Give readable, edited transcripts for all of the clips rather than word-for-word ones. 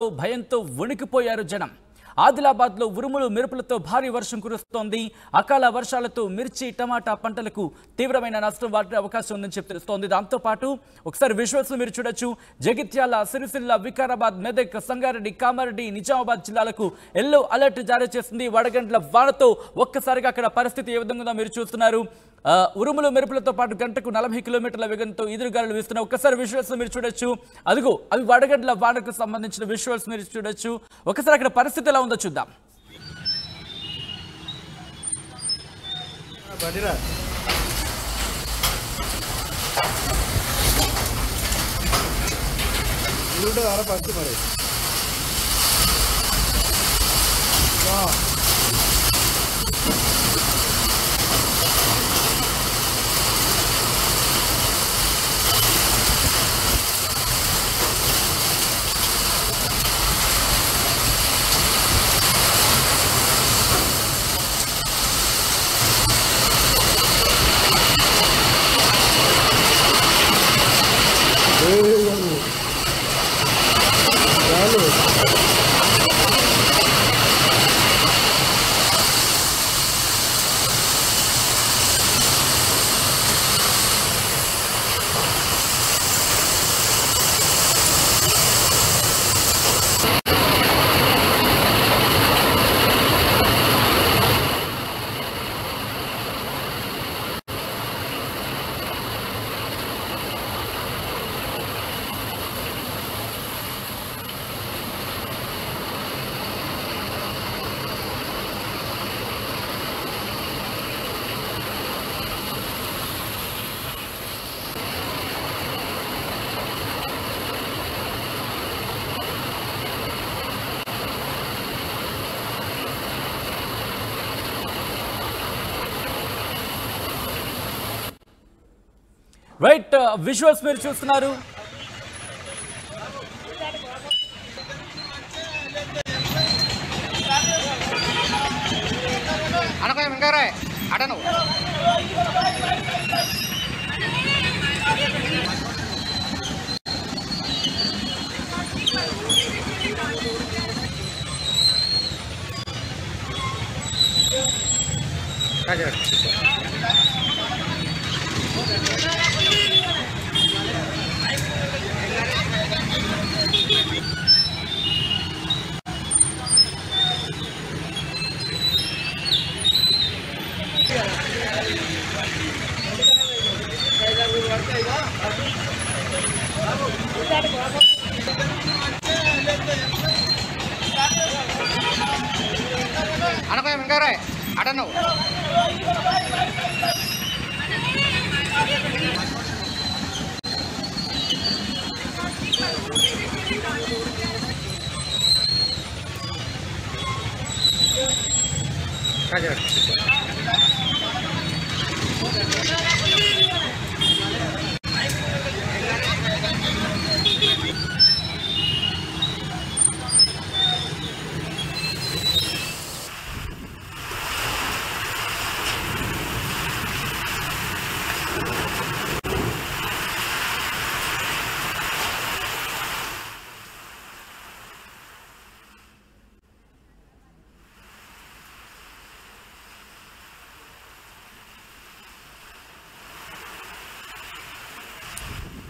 భయంతో వణికిపోయారు జనం. ఆదిలాబాద్లో ఉరుములు మెరుపులతో భారీ వర్షం కురుస్తోంది. అకాల వర్షాలతో మిర్చి టమాటా పంటలకు తీవ్రమైన నష్టం వాటికే అవకాశం ఉందని తెలుస్తోంది. దాంతో పాటు ఒకసారి విజువల్స్ మీరు చూడొచ్చు. జగిత్యాల, సిరిసిల్ల, వికారాబాద్, మెదక్, సంగారెడ్డి, కామారెడ్డి, నిజామాబాద్ జిల్లాలకు ఎల్లో అలర్ట్ జారీ చేసింది. వడగండ్ల వానతో ఒక్కసారిగా అక్కడ పరిస్థితి ఏ విధంగా ఉందో మీరు చూస్తున్నారు. ఉరుములు మెరుపులతో పాటు గంటకు 40 కిలోమీటర్ల వేగంతో ఈదురుగాలులు వీస్తున్నాయి. ఒక్కసారి విజువల్స్ మీరు చూడొచ్చు. అదిగో అవి వడగండ్ల వానకు సంబంధించిన విజువల్స్ మీరు చూడొచ్చు. ఒకసారి అక్కడ పరిస్థితి ఎలా ఉందో చూద్దాం. రైట్, విజువల్స్ మీరు చూస్తున్నారు.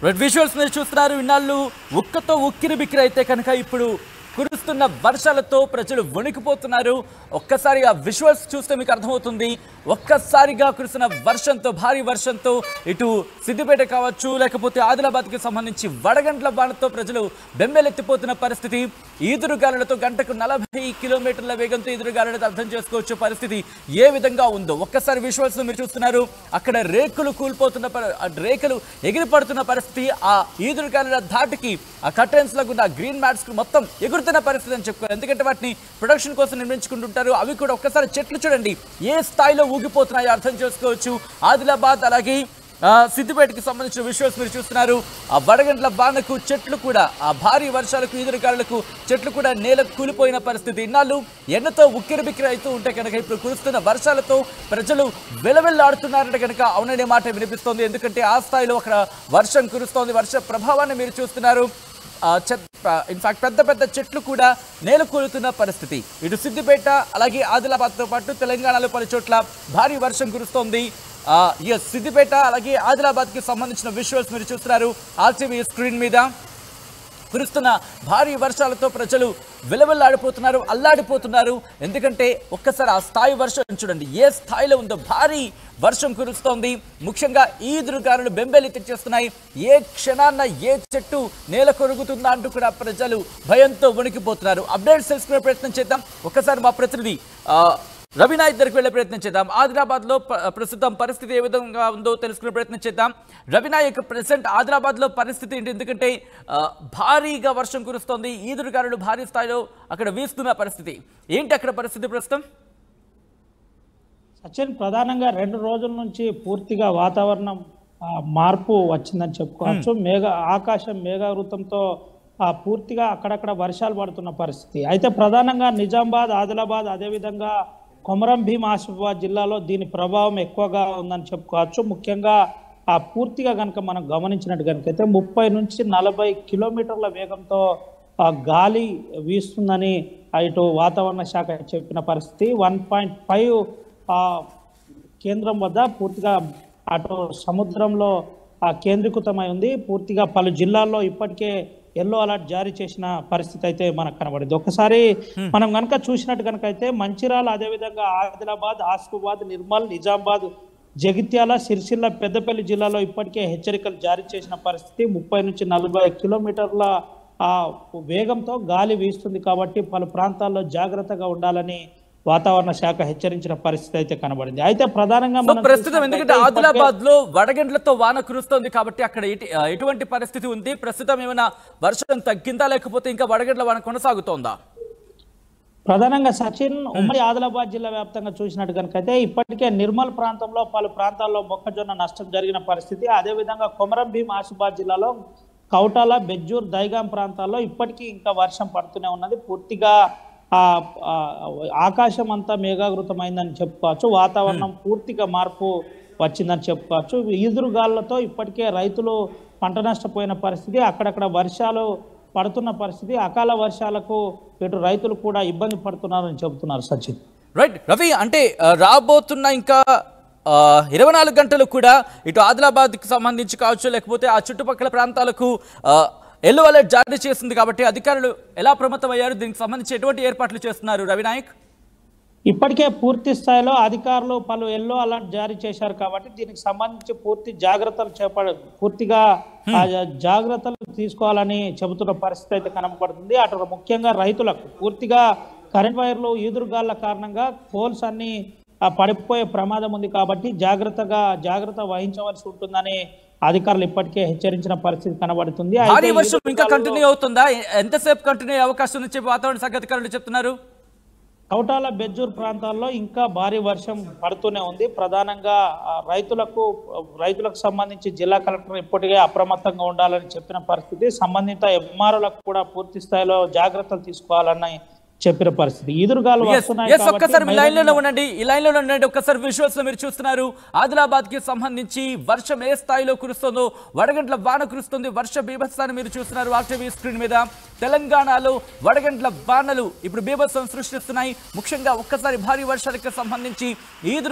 రెడ్ విజువల్స్ మీరు చూస్తున్నారు. ఇన్నాళ్ళు ఉక్కతో ఉక్కిరి బిక్కిరి అయితే కనుక ఇప్పుడు కురుస్తున్న వర్షాలతో ప్రజలు వణికిపోతున్నారు. ఒక్కసారి ఆ విజువల్స్ చూస్తే మీకు అర్థమవుతుంది. ఒక్కసారిగా కురుస్తున్న వర్షంతో, భారీ వర్షంతో ఇటు సిద్దిపేట కావచ్చు, లేకపోతే ఆదిలాబాద్కి సంబంధించి వడగండ్ల వానతో ప్రజలు బెంబెలెత్తిపోతున్న పరిస్థితి. ఈదురుగాలులతో గంటకు 40 కిలోమీటర్ల వేగంతో ఈదురుగాలులతో అర్థం చేసుకోవచ్చు పరిస్థితి ఏ విధంగా ఉందో. ఒక్కసారి విజువల్స్ మీరు చూస్తున్నారు. అక్కడ రేకులు కూలిపోతున్న, రేకులు ఎగిరిపడుతున్న పరిస్థితి. ఆ ఈదురుగాలుల ధాటికి ఆ కర్టెన్స్ లకు ఉన్న గ్రీన్ మ్యాట్స్ కు మొత్తం ఎగురుతున్న పరిస్థితి అని చెప్పుకోవాలి. ఎందుకంటే వాటిని ప్రొడక్షన్ కోసం నిర్మించుకుంటుంటారు. అవి కూడా ఒక్కసారి చెట్లు చూడండి ఏ స్థాయిలో ఊగిపోతున్నాయో అర్థం చేసుకోవచ్చు. ఆదిలాబాద్ అలాగే సిద్దిపేటకి సంబంధించిన విజువల్స్ మీరు చూస్తున్నారు. ఆ వడగండ్ల వానకు చెట్లు కూడా, ఆ భారీ వర్షాలకు, ఈదురుగాలులకు చెట్లు కూడా నేలకు కూలిపోయిన పరిస్థితి. ఇన్నాళ్ళు ఎండతో ఉక్కిరిబిక్కిరి అవుతూ ఉంటే కనుక ఇప్పుడు కురుస్తున్న వర్షాలతో ప్రజలు వెలవెల్లాడుతున్నారంటే కనుక అవుననే మాట వినిపిస్తోంది. ఎందుకంటే ఆ స్థాయిలో అక్కడ వర్షం కురుస్తోంది. వర్ష ప్రభావాన్ని మీరు చూస్తున్నారు. ఇన్ఫాక్ట్ పెద్ద పెద్ద చెట్లు కూడా నేలకూలుతున్న పరిస్థితి. ఇటు సిద్దిపేట అలాగే ఆదిలాబాద్తో పాటు తెలంగాణలో పలు చోట్ల భారీ వర్షం కురుస్తోంది. సిద్దిపేట అలాగే ఆదిలాబాద్కి సంబంధించిన విజువల్స్ మీరు చూస్తున్నారు ఆర్టీవీ స్క్రీన్ మీద. కురుస్తున్న భారీ వర్షాలతో ప్రజలు విలవిల్లాడిపోతున్నారు, అల్లాడిపోతున్నారు. ఎందుకంటే ఒక్కసారి ఆ స్థాయి వర్షం చూడండి, ఏ స్థాయిలో ఉందో. భారీ వర్షం కురుస్తోంది. ముఖ్యంగా ఈదురుగాలులు బెంబేలి తెచ్చేస్తున్నాయి. ఏ క్షణాన్న ఏ చెట్టు నేల కొరుగుతుందా అంటూ కూడా ప్రజలు భయంతో వణికిపోతున్నారు. అప్డేట్స్ తెలుసుకునే ప్రయత్నం చేద్దాం. ఒక్కసారి మా ప్రతినిధి రవినాయక్ దగ్గరికి వెళ్ళే ప్రయత్నం చేద్దాం. ఆదిలాబాద్లో ప్రస్తుతం పరిస్థితి ఏ విధంగా ఉందో తెలుసుకునే ప్రయత్నం చేద్దాం. రవినాయక్, ప్రెసెంట్ ఆదిలాబాద్లో పరిస్థితి ఏంటి? ఎందుకంటే భారీగా వర్షం కురుస్తోంది, ఈదురుగాలులు భారీ స్థాయిలో అక్కడ వీస్తున్న పరిస్థితి ఏంటి అక్కడ పరిస్థితి ప్రస్తుతం? సచిన్, ప్రధానంగా 2 రోజుల నుంచి పూర్తిగా వాతావరణం మార్పు వచ్చిందని చెప్పుకోవచ్చు. ఆకాశం మేఘావృతంతో పూర్తిగా అక్కడక్కడ వర్షాలు పడుతున్న పరిస్థితి. అయితే ప్రధానంగా నిజామాబాద్, ఆదిలాబాద్, అదేవిధంగా కొమరం భీం ఆసిఫాబాద్ జిల్లాలో దీని ప్రభావం ఎక్కువగా ఉందని చెప్పుకోవచ్చు. ముఖ్యంగా పూర్తిగా కనుక మనం గమనించినట్టు కనుకైతే 30 నుంచి 40 కిలోమీటర్ల వేగంతో గాలి వీస్తుందని ఇటు వాతావరణ శాఖ చెప్పిన పరిస్థితి. 1.5 కేంద్రం వద్ద పూర్తిగా అటు సముద్రంలో కేంద్రీకృతమై ఉంది. పూర్తిగా పలు జిల్లాల్లో ఇప్పటికే ఎల్లో అలర్ట్ జారీ చేసిన పరిస్థితి అయితే మనకు కనబడింది. ఒకసారి మనం కనుక చూసినట్టు కనుకైతే మంచిర్యాల, అదేవిధంగా ఆదిలాబాద్, ఆసిఫాబాద్, నిర్మల్, నిజామాబాద్, జగిత్యాల, సిరిసిల్ల, పెద్దపల్లి జిల్లాలో ఇప్పటికే హెచ్చరికలు జారీ చేసిన పరిస్థితి. 30 నుంచి 40 కిలోమీటర్ల వేగంతో గాలి వీస్తుంది కాబట్టి పలు ప్రాంతాల్లో జాగ్రత్తగా ఉండాలని వాతావరణ శాఖ హెచ్చరించిన పరిస్థితి అయితే కనబడింది. అయితే ప్రధానంగా ప్రస్తుతం ఎందుకంటే ఆదిలాబాద్ లో వడగండ్లతో వాన కురుస్తోంది కాబట్టి అక్కడ ఎటువంటి పరిస్థితి ఉంది? ప్రస్తుతం ఏమైనా వర్షం తగ్గిందా, లేకపోతే ఇంకా వడగండ్ల వాన కొనసాగుతోందా? ప్రధానంగా సచిన్, ఉమ్మడి ఆదిలాబాద్ జిల్లా వ్యాప్తంగా చూసినట్టు కనుకైతే ఇప్పటికే నిర్మల్ ప్రాంతంలో పలు ప్రాంతాల్లో మొక్కజొన్న నష్టం జరిగిన పరిస్థితి. అదేవిధంగా కొమరం భీం ఆసిఫాబాద్ జిల్లాలో కౌటాల, బెజ్జూర్, దైగాం ప్రాంతాల్లో ఇప్పటికీ ఇంకా వర్షం పడుతూనే ఉన్నది. పూర్తిగా ఆకాశం అంతా మేఘావృతమైందని చెప్పుకోవచ్చు. వాతావరణం పూర్తిగా మార్పు వచ్చిందని చెప్పుకోవచ్చు. ఈదురుగాళ్లతో ఇప్పటికే రైతులు పంట నష్టపోయిన పరిస్థితి, అక్కడక్కడ వర్షాలు పడుతున్న పరిస్థితి. అకాల వర్షాలకు ఇటు రైతులు కూడా ఇబ్బంది పడుతున్నారని చెబుతున్నారు. సచిన్, రైట్. రవి, అంటే రాబోతున్న ఇంకా 24 గంటలు కూడా ఇటు ఆదిలాబాద్కి సంబంధించి కావచ్చు, లేకపోతే ఆ చుట్టుపక్కల ప్రాంతాలకు ఎల్లో అలర్ట్ జారీ చేస్తుంది కాబట్టి అధికారులు ఎలా అప్రమత్తమయ్యారు? దీనికి సంబంధించి ఎటువంటి ఏర్పాట్లు చేస్తున్నారు రవినాయక్? ఇప్పటికే పూర్తి స్థాయిలో అధికారులు పలు ఎల్లో అలర్ట్ జారీ చేశారు కాబట్టి దీనికి సంబంధించి పూర్తి జాగ్రత్తలు పూర్తిగా జాగ్రత్తలు తీసుకోవాలని చెబుతున్న పరిస్థితి అయితే కనబడుతుంది. అటు ముఖ్యంగా రైతులకు పూర్తిగా కరెంట్ వైర్లు, ఈదురుగాళ్ల కారణంగా పోల్స్ అన్ని పడిపోయే ప్రమాదం ఉంది కాబట్టి జాగ్రత్త వహించవలసి ఉంటుందని అధికారులు ఇప్పటికే హెచ్చరించిన పరిస్థితి కనబడుతుంది. భారీ వర్షం ఇంకా కంటిన్యూ అవుతుందా? ఎంతసేపు కంటిన్యూ అయ్యే అవకాశం ఉందని చెప్పి వాతావరణ శాఖ అధికారులు చెప్తున్నారు. కౌటాల, బెజ్జూర్ ప్రాంతాల్లో ఇంకా భారీ వర్షం పడుతూనే ఉంది. ప్రధానంగా రైతులకు సంబంధించి జిల్లా కలెక్టర్ ఇప్పటికే అప్రమత్తంగా ఉండాలని చెప్పిన పరిస్థితి. సంబంధిత ఎంఆర్ఓలకు కూడా పూర్తి స్థాయిలో జాగ్రత్తలు తీసుకోవాలని చెప్పిన పరిస్థితి. ఈదురుగాలు ఒక్కసారి ఈ లైన్ లో ఉండండి. ఒక్కసారి విజువల్స్ లో మీరు చూస్తున్నారు ఆదిలాబాద్ కి సంబంధించి వర్షం ఏ స్థాయిలో కురుస్తుందో, వడగండ్ల వాన కురుస్తుంది. వర్ష బీభత్సాన్ని మీరు చూస్తున్నారు ఆర్టీవీ స్క్రీన్ మీద. తెలంగాణలో వడగండ్ల వానలు ఇప్పుడు బీభత్సం సృష్టిస్తున్నాయి. ముఖ్యంగా ఒక్కసారి భారీ వర్షాలకు సంబంధించి